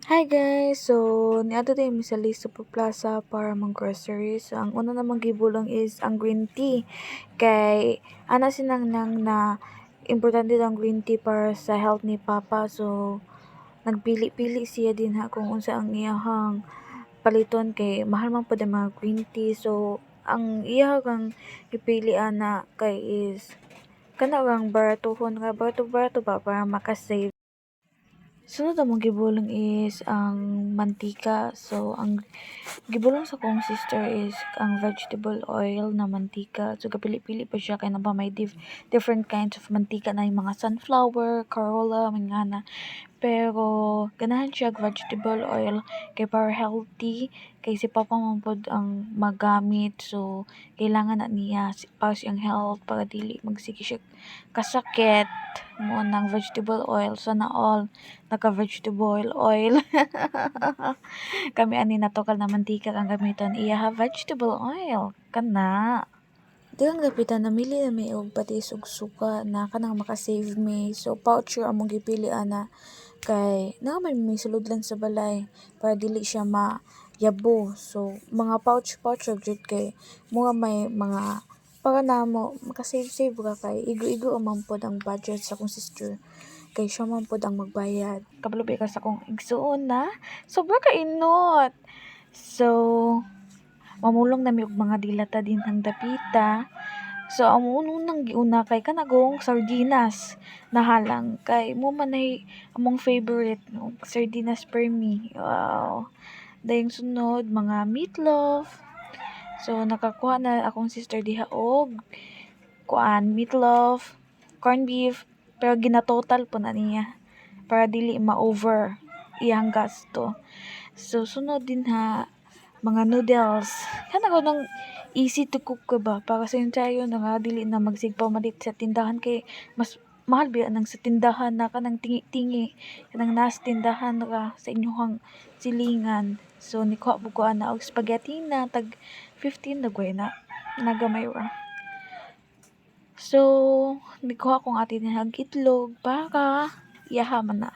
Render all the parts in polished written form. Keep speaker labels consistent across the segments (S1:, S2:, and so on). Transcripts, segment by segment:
S1: Hi guys! So, niadto din mi sa Listo Plaza para mang groceries. So, ang una namang gibulong is ang green tea. Kay, ana sinang nang na importante daw ang green tea para sa health ni Papa. So, nagpili-pili siya din ha kung unsa ang iyahang paliton kay mahal man pud ang mga green tea. So, ang iyahang ipili ana kay is kana lang baratuhon nga barato-barato ba para makasave. Sunod namang gibulong is ang mantika. So, ang gibulong sa kong sister is ang vegetable oil na mantika. So, kapili-pili pa siya kay naba may different kinds of mantika na yung mga sunflower, carola, mga na. Pero, ganahan siya vegetable oil kay para healthy. Kay si Papa man pod ang magamit. So, kailangan na niya para siyang health para dili magsige siya kasakit mo ng vegetable oil. Sana all naka-vegetable oil. Kami ani natokal na mantika ang gamiton. Iya vegetable oil. Kana. Dilang lapitan namili na may og patis og suka na kanang makasave me. So pouch among gipili ana kay naman may sulod lang sa balay para dili siya yabo. So mga pouch og jud kay mga may mga para namo makasave-save ka kay igo-igo man pod ang budget sa akong sister kay siya man pod ang magbayad. Kabalobi ka sa akong igsuon na sobra ka inot. So mamulong na mi og mga dilata din ang dapita. So ang unang giuna kay kanagong sardinas nahalang kay mo man ay among favorite no sardinas per me. Wow. Dayong sunod mga meatloaf. So nakakuha na akong sister diha og meatloaf, corned beef, pero ginatotal po na niya para dili ma-over iyang gasto. So sunod din ha mga noodles. Kana ko nang easy to cook ka ba para sa ensayo na nga dili na magsigpamalit sa tindahan kay mas mahal biya nang sa tindahan na kanang tingi-tingi kanang nas tindahan ka sa inyohang silingan. So nikuha po ko ana og spaghetti na tag 15 na gway na nagamay ra. So nikuha kong atin hag itlog para iyaha man na.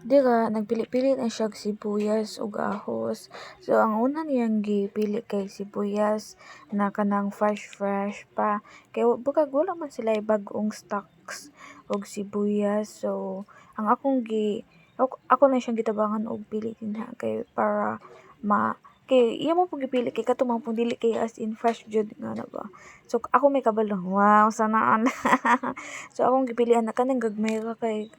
S1: Dira nagpili-pili na siya og sibuyas ug ahos. So ang una niyang gipili kay sibuyas na kanang fresh pa kay bukag wala man sila bag-ong stocks og sibuyas. So ang ako na siyang gitabangan og pili dinha kay para kay iya mo pug gipili kay katumang pug dili kay as in fresh jud nga na ba. So ako may kabalo. Wow, sanaan. So akong gipilian na kanang gagmay ra kay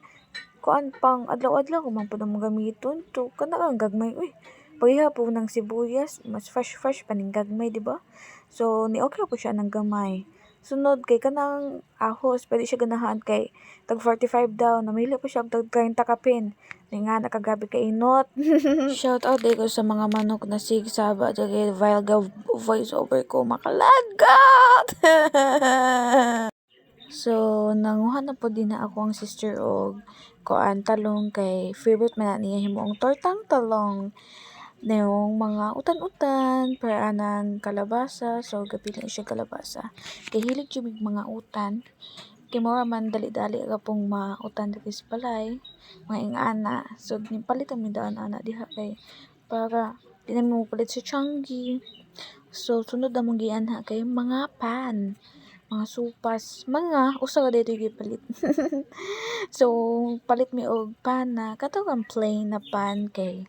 S1: kuan pang adlaw-adlaw ko man pud ang gamiton. So kana lang gagmay uy. Pareha po ng sibuyas, mas fresh pa ning gagmay, di ba? So ni okay po siya ng gamay. Sunod kay kanang ahos, pwede siya ganahan kay tag 45 daw. Namili po siya og tag 30 kapin. Nga nakagabi ka inot. Shout out ko sa mga manok na sigsaba dagay Vilga voice over ko makalagat. So, nanguha na po din na ako ang sister og talong kay favorite man na niya himuong tortang talong na yung mga utan-utan para anang kalabasa. So, gapili siya kalabasa. Kay hilig jud mga utan. Kay mura man dali-dali ra pong mautan dito sa balay. Mga ingana. So, nipalit ang daan ana diha kay para di na mo palit sa Changi. So, sunod na mong gianha kay mga pan. Mga supas, mga usa ka dito gipalit. So palit mi og pan na katawang plain na pan kay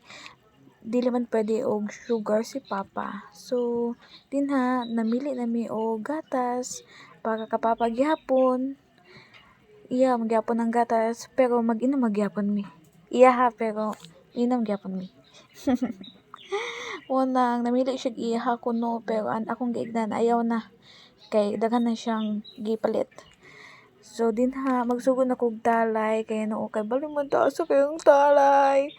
S1: dili man pwede og sugar si Papa. So dinha namili na mi og gatas para kapapa gyapon. Iya magyapon ang gatas pero mag-inom magyapon mi. Iya ha pero inom gyapon mi. Unang namili siya iyaha kuno pero akong giignan ayaw na kay daghan na siyang gipalit. So dinha magsugod na kog talay kay noo kay bali man ta sa kayong talay.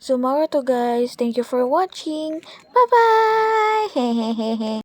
S1: So mao to guys, thank you for watching. Bye bye.